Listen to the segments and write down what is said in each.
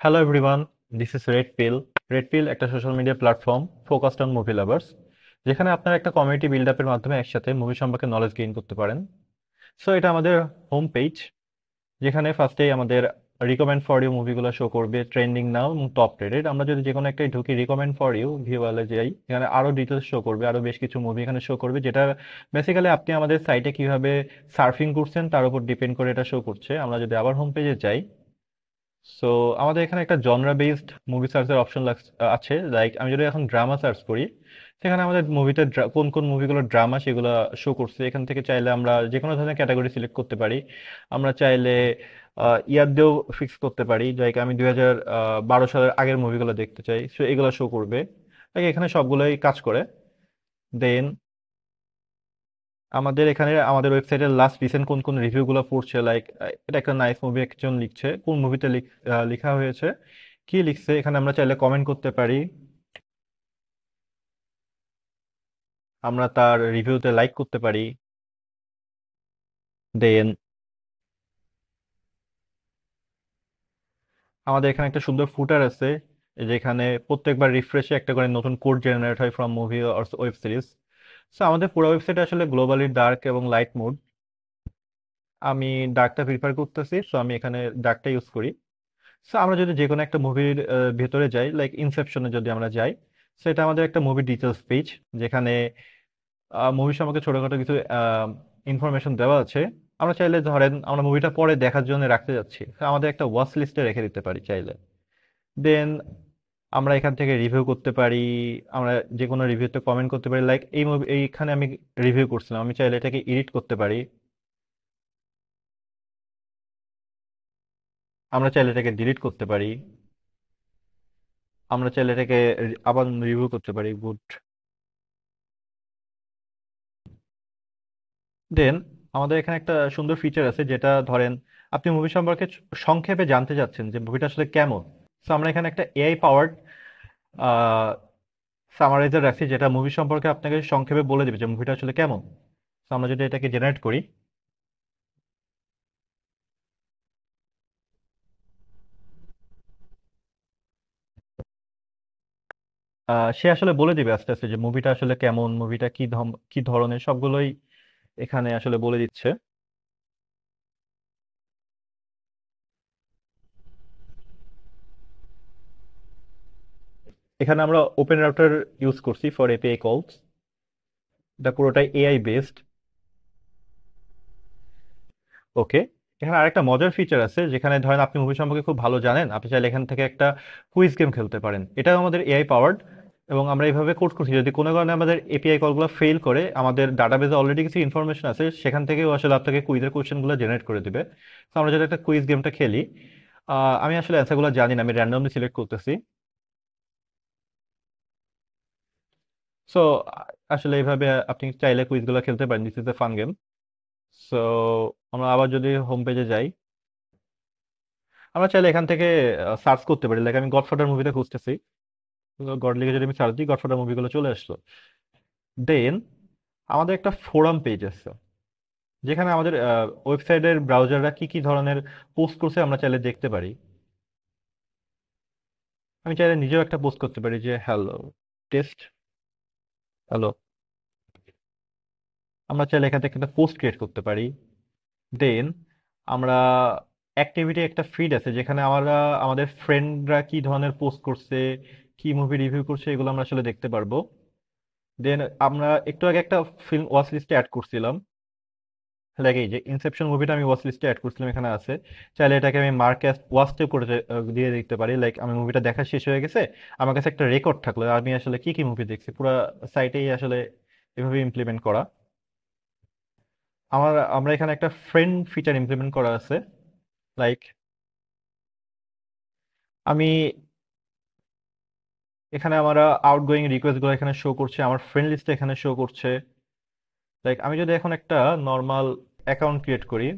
Hello everyone, this is Red Pill. Red Pill একটা social media platform focused on movie lovers, যেখানে আপনারা একটা community build আপের মাধ্যমে একসাথে মুভি সম্পর্কে নলেজ গেইন করতে পারেন। সো এটা আমাদের হোম পেজ, যেখানে ফার্স্টেই আমাদের রিকমেন্ড ফর ইউ মুভিগুলো শো করবে, ট্রেন্ডিং নাও এবং টপ রেটেড। আমরা যদি যে কোনো একটাই ঢুকি রিকমেন্ড ফর ইউ ভিউয়ালে যাই, এখানে আরো ডিটেলস শো করবে, আরো বেশ কিছু মুভি এখানে শো করবে, যেটা বেসিক্যালি আপনি আমাদের সাইটে কিভাবে সার্ফিং করছেন তার উপর ডিপেন্ড করে এটা শো করছে। আমরা যদি আবার হোম পেজে যাই, সো আমাদের এখানে একটা জনরা বেসড মুভি সার্চের অপশন আছে। লাইক আমি যদি এখন ড্রামা সার্চ করি, সেখানে আমাদের মুভিতে কোন কোন মুভিগুলো ড্রামা সেগুলো শো করছে। এখান থেকে চাইলে আমরা যে কোনো ধরনের ক্যাটাগরি সিলেক্ট করতে পারি। আমরা চাইলে ইয়ার দিয়েও ফিক্স করতে পারি, লাইক আমি 2012 সালের আগের মুভিগুলো দেখতে চাই, সো এগুলো শো করবে। লাইক এখানে সবগুলোই কাজ করে। দেন আমাদের এখানে আমাদের ওয়েবসাইটের লাস্ট রিসেন্ট কোন কোন রিভিউ গুলো পড়ছে, লাইক এটা একটা নাইস মুভি, একজন লিখছে কোন মুভিতে লেখা হয়েছে, কি লিখছে, এখানে আমরা চাইলে কমেন্ট করতে পারি। আমরা তার রিভিউতে লাইক করতে পারি। দেন আমাদের এখানে একটা সুন্দর ফুটার আছে, যেখানে প্রত্যেকবার রিফ্রেশে একটা করে নতুন কোড জেনারেট হয় from movie or web series. So আমাদের পুরো ওয়েবসাইট আসলে গ্লোবালি ডার্ক এবং লাইট মোড। আমি ডার্কটা প্রিফার করতেছি, সো আমি এখানে ডার্কটা ইউজ করি। সো আমরা যদি যে কোনো একটা মুভির ভেতরে যাই, লাইক ইনসেপশনে যদি আমরা যাই, সেটা আমাদের একটা মুভি ডিটেলস পেজ, যেখানে মুভি সম্পর্কে ছোটখাটো কিছু ইনফরমেশন দেওয়া আছে। আমরা চাইলে ধরেন আমরা মুভিটা পরে দেখার জন্য রাখতে যাচ্ছি, তো আমাদের একটা ওয়াচ লিস্টে রেখে দিতে পারি চাইলে। দেন আমরা এখান থেকে রিভিউ করতে পারি। আমরা যে কোনো রিভিউতে কমেন্ট করতে পারি, লাইক এই মুভি এইখানে আমি রিভিউ করছিলাম, আমি চাইলে এটাকে এডিট করতে পারি। আমরা চাইলে এটাকে ডিলিট করতে পারি। আমরা চাইলে এটাকে আবার রিভিউ করতে পারি, গুড। দেন আমাদের এখানে একটা সুন্দর ফিচার আছে, যেটা ধরেন আপনি মুভি সম্পর্কে সংক্ষেপে জানতে চাচ্ছেন যে মুভিটা আসলে কেমন। তো আমরা এখানে একটা এআই পাওয়ার্ড সামারাইজার রাখছি, যেটা মুভি সম্পর্কে আপনাকে সংক্ষেপে বলে দেবে যে মুভিটা আসলে কেমন। তো আমরা যদি এটাকে জেনারেট করি, সে আসলে বলে দিবে আস্তে আস্তে যে মুভিটা আসলে কেমন, মুভিটা কি ধরনের, সবগুলোই এখানে আসলে বলে দিচ্ছে। এখানে আমরা ওপেন রাউটার ইউজ করছি ফর এপিআই কলস। এটা পুরোটাই এআই বেসড। ওকে, এখানে আরেকটা মজার ফিচার আছে, যেখানে ধরেন আপনি মুভি সম্পর্কে খুব ভালো জানেন, আপনি চাইলে এখান থেকে একটা কুইজ গেম খেলতে পারেন। এটাও আমাদের এআই পাওয়ার্ড, এবং আমরা এইভাবে কোড করছি যদি কোনো কারণে আমাদের এপিআই কলগুলো ফেল করে, আমাদের ডাটাবেজে অলরেডি কিছু ইনফরমেশন আছে, সেখান থেকেও আসলে আপনাকে কুইজের কোশ্চেনগুলো জেনারেট করে দিবে। তো আমরা যদি একটা কুইজ গেমটা খেলি, আমি আসলে অ্যান্সারগুলো জানি না, আমি র্যান্ডমলি সিলেক্ট করতেছি। সো আসলে এইভাবে আপনি চাইলে কুইজগুলো খেলতে পারেন, this is a fun game. So আমরা আবার যদি হোম পেজে যাই, আমরা চাইলে এখান থেকে সার্চ করতে পারি, লাইক আমি গডফাদার মুভিটা খুঁজতেছি, গড লিগে যদি আমি সার্চ দিই, গডফাদার মুভিগুলো চলে আসলো। দেন আমাদের একটা ফোরাম পেজ আছে, যেখানে আমাদের ওয়েবসাইটের ব্রাউজাররা কি কি ধরনের পোস্ট করছে আমরা চাইলে দেখতে পারি। আমি চাইলে নিজেও একটা পোস্ট করতে পারি যে হ্যালো টেস্ট, হ্যালো। আমরা চাইলে এখান থেকে একটা পোস্ট ক্রিয়েট করতে পারি। দেন আমরা অ্যাক্টিভিটি একটা ফিড আছে, যেখানে আমরা আমাদের ফ্রেন্ডরা কি ধরনের পোস্ট করছে, কি মুভি রিভিউ করছে, এগুলো আমরা আসলে দেখতে পারবো। দেন আমরা একটু আগে একটা ফিল্ম ওয়াচ লিস্টে অ্যাড করছিলাম, লাইক এই যে ইনসেপশন মুভিটা আমি ওয়াচ লিস্টে অ্যাড করছিলাম, এখানে আছে। চাইলে এটাকে আমি মার্ক অ্যাজ ওয়াচে করে দিয়ে দিতে পারি, লাইক আমি মুভিটা দেখা শেষ হয়ে গেছে, আমার কাছে একটা রেকর্ড থাকলো আমি আসলে কি কি মুভি দেখছি, পুরো সাইটেই আসলে এভাবে ইমপ্লিমেন্ট করা। আমরা এখানে একটা ফ্রেন্ড ফিচার ইমপ্লিমেন্ট করা আছে, লাইক আমি এখানে আমরা আউটগোয়িং রিকোয়েস্ট গুলো এখানে শো করছে, আমার ফ্রেন্ড লিস্টে এখানে শো করছে। লাইক আমি যদি এখন একটা নর্মাল অ্যাকাউন্ট ক্রিয়েট করি,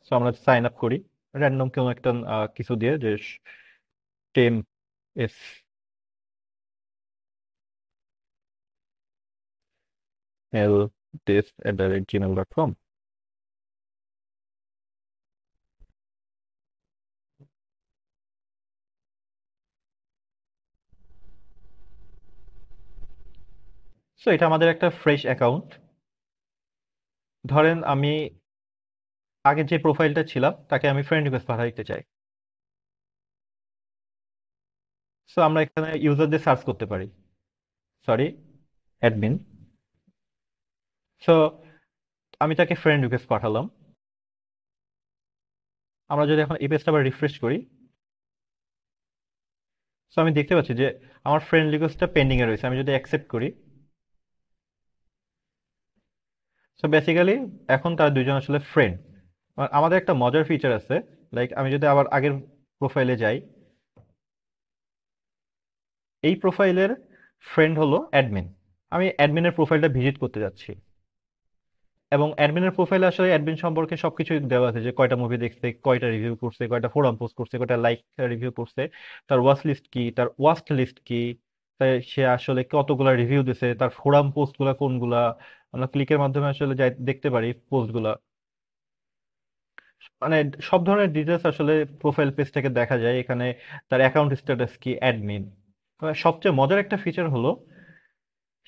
সো আমরা সাইন আপ করি র্যান্ডম কোনো একটা কিছু দিয়ে, যে টেম এস এল @gmail.com। সো এটা আমাদের একটা ফ্রেশ অ্যাকাউন্ট। ধরেন আমি আগে যে প্রোফাইলটা ছিলাম তাকে আমি ফ্রেন্ড রিকোয়েস্ট পাঠাইতে চাই। সো আমরা এখানে ইউজার দিয়ে সার্চ করতে পারি, সরি, অ্যাডমিন। সো আমি তাকে ফ্রেন্ড রিকোয়েস্ট পাঠালাম। আমরা যদি এখন এই পেজটা আবার রিফ্রেশ করি, সো আমি দেখতে পাচ্ছি যে আমার ফ্রেন্ড রিকোয়েস্টটা পেন্ডিং এ রয়েছে। আমি যদি অ্যাকসেপ্ট করি, সো বেসিক্যালি এখন তারা দুইজন আসলে ফ্রেন্ড। আমাদের একটা মজার ফিচার আছে, লাইক আমি যদি আবার আগের প্রোফাইলে যাই, এই প্রোফাইলের ফ্রেন্ড হলো অ্যাডমিন। আমি অ্যাডমিনের প্রোফাইলটা ভিজিট করতে যাচ্ছি, এবং অ্যাডমিনের প্রোফাইলে আসলে অ্যাডমিন সম্পর্কে সবকিছু দেওয়া আছে, যে কয়টা মুভি দেখছে, কয়টা রিভিউ করছে, কয়টা ফোরাম পোস্ট করছে, কয়টা লাইক রিভিউ করছে, তার ওয়াচ লিস্ট কি, তার ওয়াস্ট লিস্ট কি, সে আসলে কতগুলা রিভিউ দিছে, তার ফোরাম পোস্ট গুলা কোনগুলা। আমরা ক্লিকের মাধ্যমে আসলে যাই দেখতে পারি পোস্ট গুলা। মানে সব ধরনের ডিটেলস আসলে প্রোফাইল পেজ থেকে দেখা যায় এখানে। তার অ্যাকাউন্ট স্ট্যাটাস কি, অ্যাডমিন। সবচেয়ে মজার একটা ফিচার হলো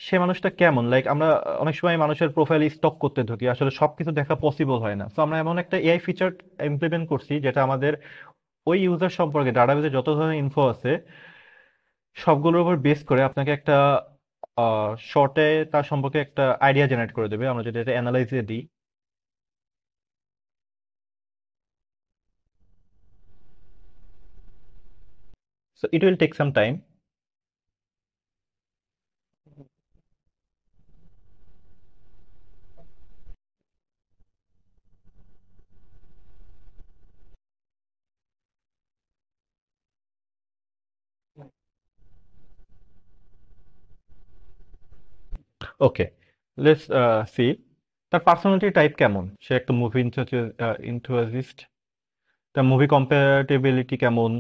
সে মানুষটা কেমন। লাইক আমরা অনেক সময় মানুষের প্রোফাইল স্টক করতে থাকি, আসলে সবকিছু দেখা পসিবল হয় না। তো আমরা এমন একটা এআই ফিচার ইমপ্লিমেন্ট করছি যেটা আমাদের ওই ইউজার সম্পর্কে ডাটাবেজে যত ধরনের ইনফো আছে সবগুলোর উপর বেস করে আপনাকে একটা শর্টে তার সম্পর্কে একটা আইডিয়া জেনারেট করে দেবে। আমরা যদি এটা অ্যানালাইজে দিই, so it will take some time. Okay, let's see তার পার্সোনালিটি টাইপ কেমন। সে একটা মুভি ইন্থুজিস্ট, তার মুভি কম্প্যাটিবিলিটি কেমন,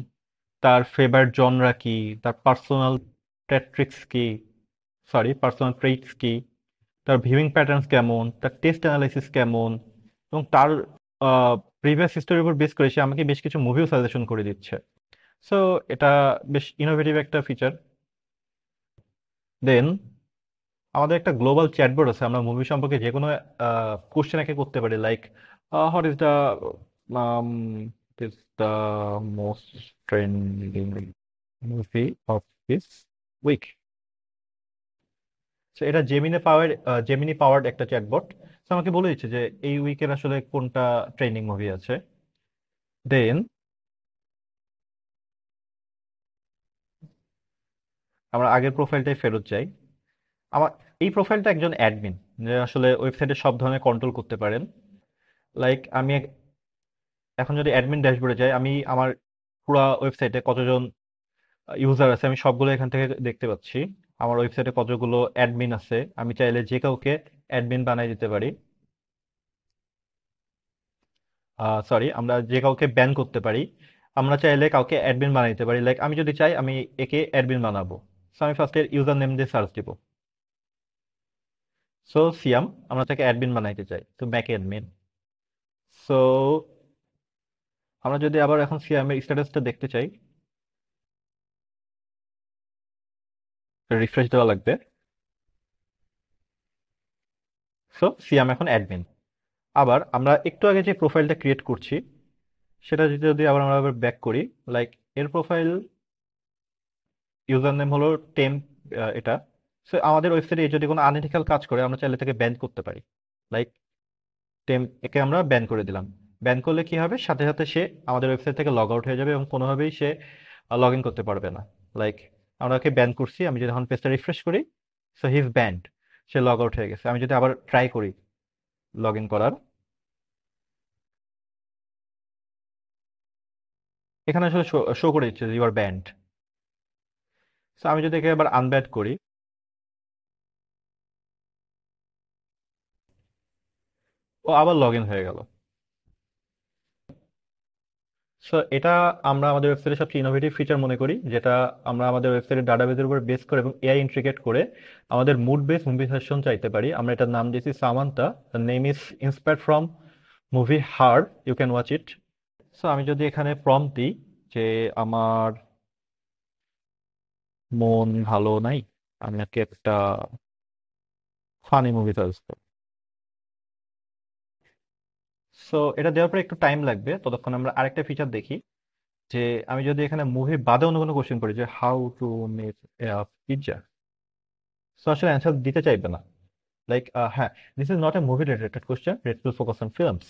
তার ফেভারিট জনরা কি, তার পার্সোনাল ট্যাট্রিক্স কি, সরি পার্সোনাল ট্রেটস কি, তার ভিউইং প্যাটার্নস কেমন, তার টেস্ট অ্যানালাইসিস কেমন, এবং তার প্রিভিয়াস হিস্টোরির উপর বেস করে সে আমাকে বেশ কিছু মুভিও সাজেশন করে দিচ্ছে। সো এটা বেশ ইনোভেটিভ একটা ফিচার। দেন আমাদের একটা গ্লোবাল চ্যাটবট আছে, আমরা মুভি সম্পর্কে যে কোনো কোশ্চেন একে করতে পারি, like what is the is the most trending movie of this week. So এটা জেমিনি পাওয়ার্ড একটা চ্যাটবট। তো আমাকে বলে দিচ্ছে যে এই উইকের আসলে কোনটা ট্রেন্ডিং মুভি আছে। দেন আমরা আগের প্রোফাইলটাই ফেরত যাই। আমার এই প্রোফাইলটা একজন অ্যাডমিন, যে আসলে ওয়েবসাইটে সব ধরনের কন্ট্রোল করতে পারেন। লাইক আমি এখন যদি অ্যাডমিন ড্যাশবোর্ডে যাই, আমি আমার পুরো ওয়েবসাইটে কতজন ইউজার আছে আমি সবগুলো এখান থেকে দেখতে পাচ্ছি। আমার ওয়েবসাইটে কতগুলো অ্যাডমিন আছে, আমি চাইলে যে কাউকে অ্যাডমিন বানাই দিতে পারি। সরি, আমরা যে কাউকে ব্যান করতে পারি। আমরা চাইলে কাউকে অ্যাডমিন বানাই দিতে পারি। লাইক আমি যদি চাই আমি একে অ্যাডমিন বানাবো, সো আমি ফার্স্টে ইউজার নেম দিয়ে সার্চ দিব। সো সিয়াম, আমরা তাকে অ্যাডমিন বানাইতে চাই, তো ব্যাক অ্যাডমিন। সো আমরা যদি আবার এখন সিয়ামের স্ট্যাটাসটা দেখতে চাই, রিফ্রেশ দেওয়া লাগবে। সো সিয়াম এখন অ্যাডমিন। আবার আমরা একটু আগে যে প্রোফাইলটা ক্রিয়েট করছি সেটা যদি আবার আমরা আবার ব্যাক করি, লাইক এর প্রোফাইল ইউজার নেম হলো টেম্প, এটা। সো আমাদের ওয়েবসাইটে যদি কোনো আনএথিক্যাল কাজ করে আমরা চাইলে তাকে ব্যান করতে পারি। লাইক টেম্প একে আমরা ব্যান করে দিলাম। ব্যান করলে কি হবে, সাথে সাথে সে আমাদের ওয়েবসাইট থেকে লগ আউট হয়ে যাবে এবং কোনোভাবেই সে লগ ইন করতে পারবে না। লাইক আমরা ওকে ব্যান করছি, আমি যদি এখন পেজটা রিফ্রেশ করি, so he is band, say log out হয়ে গেছে। আমি যদি আবার ট্রাই করি লগ ইন করার, এখানে আসলে শো করে দিচ্ছে ইউ আর ব্যান্ড। সো আমি যদি একে আবার আনব্যান করি, ও আবার লগ ইন হয়ে গেল। সো এটা আমরা আমাদের ওয়েবসাইটের সবচেয়ে ইনোভেটিভ ফিচার মনে করি, যেটা আমরা আমাদের ওয়েবসাইটের ডাটাবেজের উপর বেস করে এবং এআই ইন্টিগ্রেট করে আমাদের মুড বেস মুভি সাজেশন চাইতে পারি। আমরা এটার নাম দিয়েছি Samantha. The name is inspired from movie her, you can watch it. So আমি যদি এখানে প্রম্পট দিই যে আমার মন ভালো নাই, আমি আজকে একটা ফানি মুভি সাজেস্ট করো। সো এটা দেওয়ার পরে একটু টাইম লাগবে, ততক্ষণ আমরা আরেকটা ফিচার দেখি। যে আমি যদি এখানে মুভি বাদে অন্য কোনো কোশ্চেন করি, যে how to make pizza, so আসলে অ্যান্সার দিতে চাইবে না। লাইক, হ্যাঁ, this is not a movie related question, it will focus on films.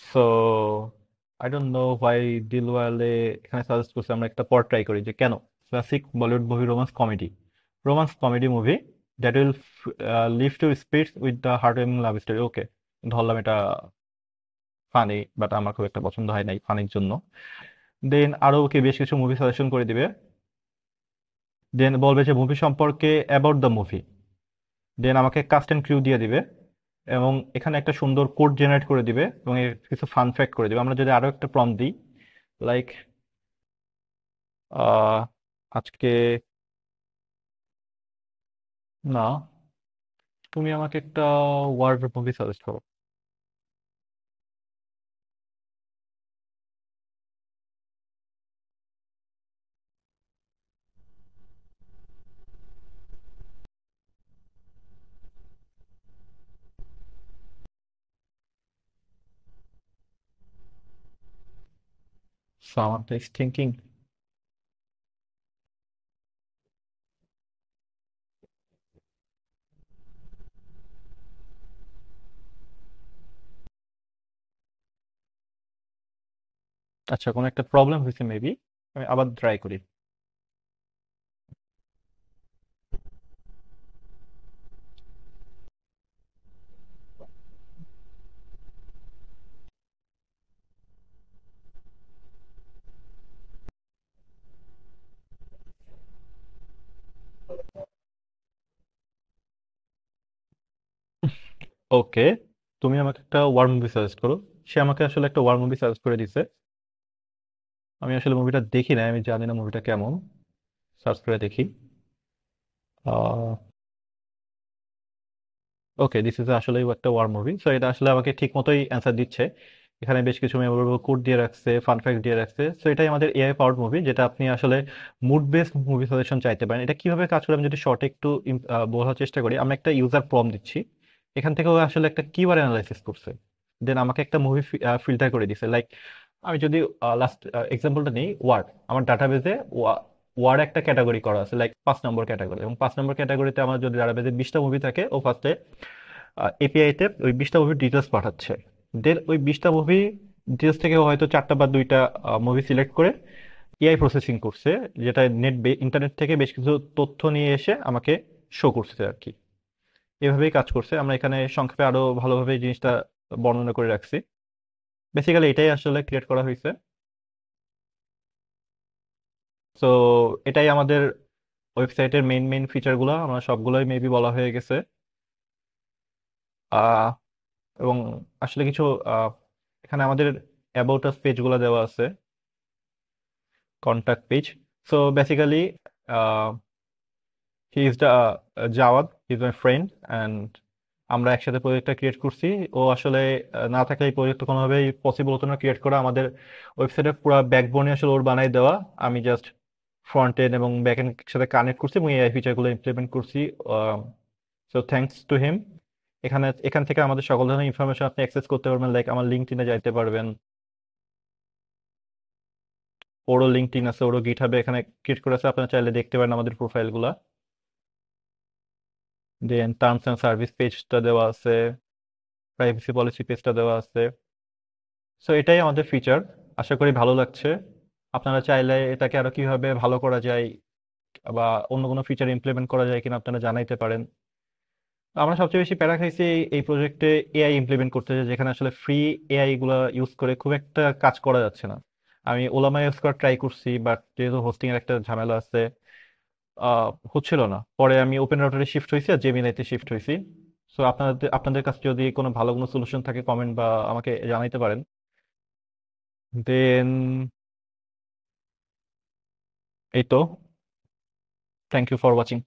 So I don't know why Dilwale এখানে সাজেস্ট করছে আমরা একটা পর ট্রাই করি, যে কেন classic Bollywood movie romance comedy movie that will live to speeds with the heart warming love story. Okay, ধরলাম এটা ফানি, বাট আমার খুব একটা পছন্দ হয় নাই ফানির জন্য। দেন আরো কি বেশ কিছু মুভি সাজেশন করে দিবে, দেন বলবে যে মুভি সম্পর্কে অ্যাবাউট দ্য মুভি, দেন আমাকে কাস্ট এন্ড ক্রিউ দিয়ে দিবে, এবং এখানে একটা সুন্দর কোড জেনারেট করে দিবে, এবং এর কিছু ফান ফ্যাক্ট করে দিবে। আমরা যদি আরো একটা প্রম্পট দিই, লাইক, আজকে, না, তুমি আমাকে একটা ওয়ার মুভি সাজেস্ট করো। Samantha is thinking. আচ্ছা, কোনো একটা প্রবলেম হয়েছে মেবি, আমি আবার ট্রাই করি। ওকে, তুমি আমাকে একটা ওয়ার মুভি সাজেস্ট করো। সে আমাকে আসলে একটা ওয়ার মুভি সাজেস্ট করে দিছে। আমি আসলে মুভিটা দেখি না, আমি জানি না মুভিটা কেমন। সার্চ করে দেখি। ওকে, দিস ইজ আসলে একটা ওয়ার মুভি, সো এটা আসলে আমাকে ঠিক মতোই অ্যান্সার দিচ্ছে। এখানে বেশ কিছু মেমোরেবল কোড দিয়ে রাখছে, ফান ফ্যাক্ট দিয়ে রাখছে। সো এটাই আমাদের এআই পাওয়ার্ড মুভি, যেটা আপনি আসলে মুড বেসড মুভি সাজেশন চাইতে পারেন। এটা কিভাবে কাজ করে আমি যদি শর্টে একটু বোঝার চেষ্টা করি, আমরা একটা ইউজার প্রম্পট দিচ্ছি, এখান থেকে ও আসলে একটা কিওয়ার্ড অ্যানালাইসিস করছে, দেন আমাকে একটা মুভি ফিল্টার করে দিছে। লাইক, আমি যদি লাস্ট এক্সাম্পলটা নিই, ওয়ার্ড, আমার ডাটাবেজে ওয়ার্ড একটা ক্যাটাগরি করা আছে, লাইক 5 নম্বর ক্যাটাগরি, এবং 5 নম্বর ক্যাটাগরিতে আমার যদি ডাটাবেজে 20টা মুভি থাকে, ও ফার্স্টে এপিআইতে ওই 20টা মুভির ডিটেলস পাঠাচ্ছে। দেন ওই 20টা মুভি ডিটেলস থেকে ও হয়তো 4টা বা 2টা মুভি সিলেক্ট করে এআই প্রসেসিং করছে, যেটা ইন্টারনেট থেকে বেশ কিছু তথ্য নিয়ে এসে আমাকে শো করছে আর কি। এভাবেই কাজ করছে। আমরা এখানে সংক্ষেপে আরো ভালোভাবে এই জিনিসটা বর্ণনা করে রাখছি। বেসিক্যালি এটাই আসলে ক্রিয়েট করা হয়েছে। তো এটাই আমাদের ওয়েবসাইটের মেইন মেইন ফিচারগুলো, আমরা সবগুলোই মেবি বলা হয়ে গেছে। আহ এবং আসলে কিছু আহ, এখানে আমাদের অ্যাবাউট আস পেজগুলো দেওয়া আছে, contact page. So basically he is the Jawad, he is my friend, and আমরা একসাথে প্রজেক্টটা ক্রিয়েট করছি। ও আসলে না থাকলে এই প্রজেক্ট কোনোভাবেই পসিবল হতো না ক্রিয়েট করা। আমাদের ওয়েবসাইটের পুরো ব্যাকবোনে আসলে ওর বানাই দেওয়া, আমি জাস্ট ফ্রন্ট এন্ড এবং ব্যাক এন্ড সাথে কানেক্ট করছি এবং এই ফিচারগুলো ইমপ্লিমেন্ট করছি। So thanks to him. এখান থেকে আমাদের সকল ধরনের ইনফরমেশন আপনি অ্যাক্সেস করতে পারবেন, লাইক আমার লিঙ্কডইনে যাইতে পারবেন। ওরও লিঙ্কডইন আছে, ওরও গিটহাবে এখানে ক্রিয়েট করে আছে, আপনারা চাইলে দেখতে পারেন আমাদের প্রোফাইলগুলা। দেন টার্মস এন্ড সার্ভিস পেজটা দেওয়া আছে, প্রাইভেসি পলিসি পেজটা দেওয়া আছে। সো এটাই আমাদের ফিচার। আশা করি ভালো লাগছে। আপনারা চাইলে এটাকে আরো কিভাবে ভালো করা যায় বা অন্য কোনো ফিচার ইমপ্লিমেন্ট করা যায় কিনা আপনারা জানাইতে পারেন। আমরা সবচেয়ে বেশি প্যারা খাইছি এই প্রজেক্টে এআই ইমপ্লিমেন্ট করতে, যেখানে আসলে ফ্রি এআই গুলা ইউজ করে খুব একটা কাজ করা যাচ্ছে না। আমি ওলামা ইউজ করার ট্রাই করছি, বাট যেহেতু হোস্টিং এর একটা ঝামেলা আছে, হচ্ছিল না। পরে আমি ওপেন রাউটারে শিফট হয়েছি আর জেমিনাইতে শিফট হয়েছি। সো আপনাদের আপনাদের কাছে যদি কোনো ভালো কোনো সলিউশন থাকে কমেন্ট বা আমাকে জানাইতে পারেন। দেন এই তো, থ্যাংক ইউ ফর ওয়াচিং।